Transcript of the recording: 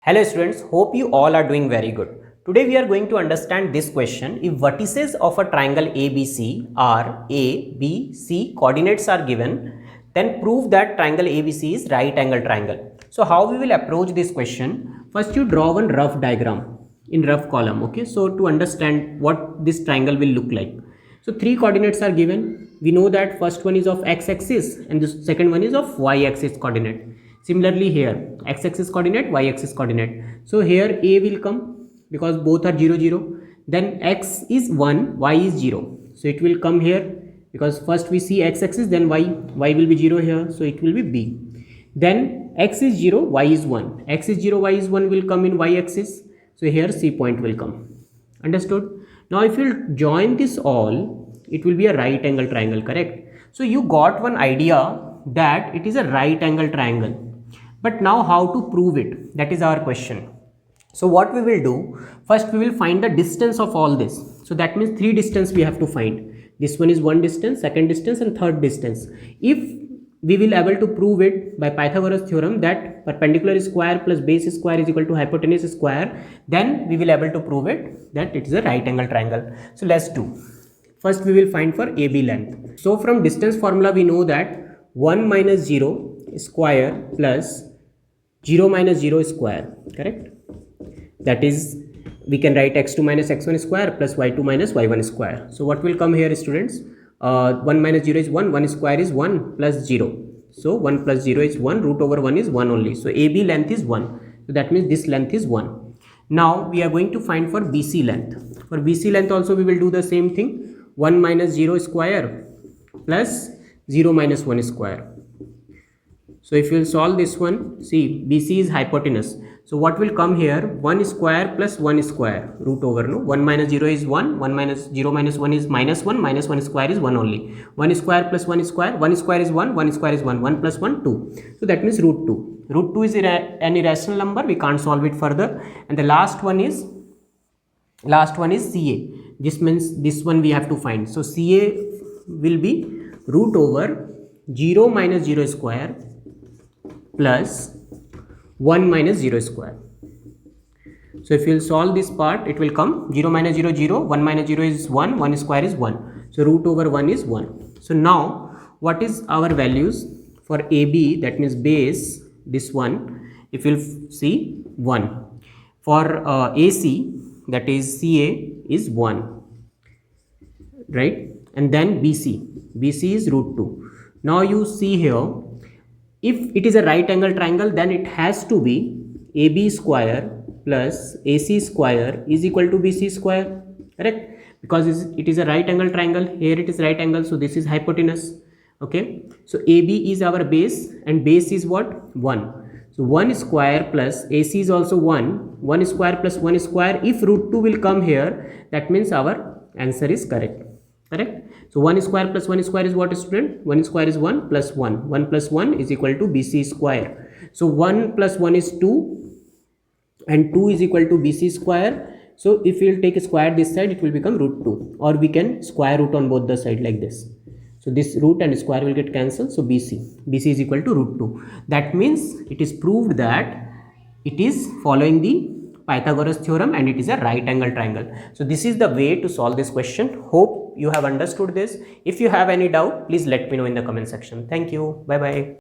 Hello students, hope you all are doing very good. Today we are going to understand this question. If vertices of a triangle ABC are A, B, C, coordinates are given, then prove that triangle ABC is right angle triangle. So how we will approach this question? First you draw one rough diagram in rough column. Okay, so to understand what this triangle will look like. So three coordinates are given. We know that first one is of x-axis and the second one is of y-axis coordinate. Similarly here x-axis coordinate, y-axis coordinate. So here a will come because both are 0 0. Then x is 1, y is 0. So it will come here because first we see x-axis, then y will be 0 here, so it will be b. Then x is 0, y is 1. X is 0, y is 1 will come in y-axis. So here C point will come. Understood? Now if you join this all, it will be a right angle triangle, correct? So you got one idea that it is a right angle triangle. But now how to prove it? That is our question. So what we will do, first we will find the distance of all this. So that means three distance we have to find. This one is one distance, second distance and third distance. If we will able to prove it by Pythagoras theorem that perpendicular square plus base square is equal to hypotenuse square, then we will able to prove it that it is a right angle triangle. So let's do. First we will find for AB length. So from distance formula we know that 1 minus 0 square plus 0 minus 0 square, correct? That is, we can write x2 minus x1 square plus y2 minus y1 square. So what will come here, students? 1 minus 0 is 1, 1 square is 1 plus 0. So 1 plus 0 is 1, root over 1 is 1 only. So AB length is 1. So that means this length is 1. Now we are going to find for BC length. For BC length also we will do the same thing. 1 minus 0 square plus 0 minus 1 square. So if you will solve this one, see BC is hypotenuse. So what will come here? 1 square plus 1 square, root over, no? 1 minus 0 is 1, 1 minus 0 minus 1 is minus 1 square is 1 only. 1 square plus 1 square is 1 square is 1, 1 plus 1, 2. So that means root 2. Root 2 is an irrational number, we can't solve it further. And the last one is CA. This means this one we have to find. So CA will be root over 0 minus 0 square plus 1 minus 0 square. So if you will solve this part, it will come 0 minus 0 0, 1 minus 0 is 1, 1 square is 1. So root over 1 is 1. So now what is our values for AB, that means base, this one, if you will see 1. For AC, that is CA is 1, right? And then BC is root 2. Now you see here, if it is a right angle triangle, then it has to be AB square plus AC square is equal to BC square, correct? Because it is a right angle triangle, here it is right angle, so this is hypotenuse, okay? So AB is our base and base is what? 1. So 1 square plus AC is also 1 square plus 1 square. If root 2 will come here, that means our answer is correct. So 1 square plus 1 square is what, student? 1 square is 1 plus 1. 1 plus 1 is equal to BC square. So 1 plus 1 is 2 and 2 is equal to BC square. So if we will take a square this side, it will become root 2, or we can square root on both the side like this. So this root and square will get cancelled. So BC is equal to root 2. That means it is proved that it is following the Pythagoras theorem and it is a right angle triangle. So this is the way to solve this question. Hope you have understood this. If you have any doubt, please let me know in the comment section. Thank you. Bye bye.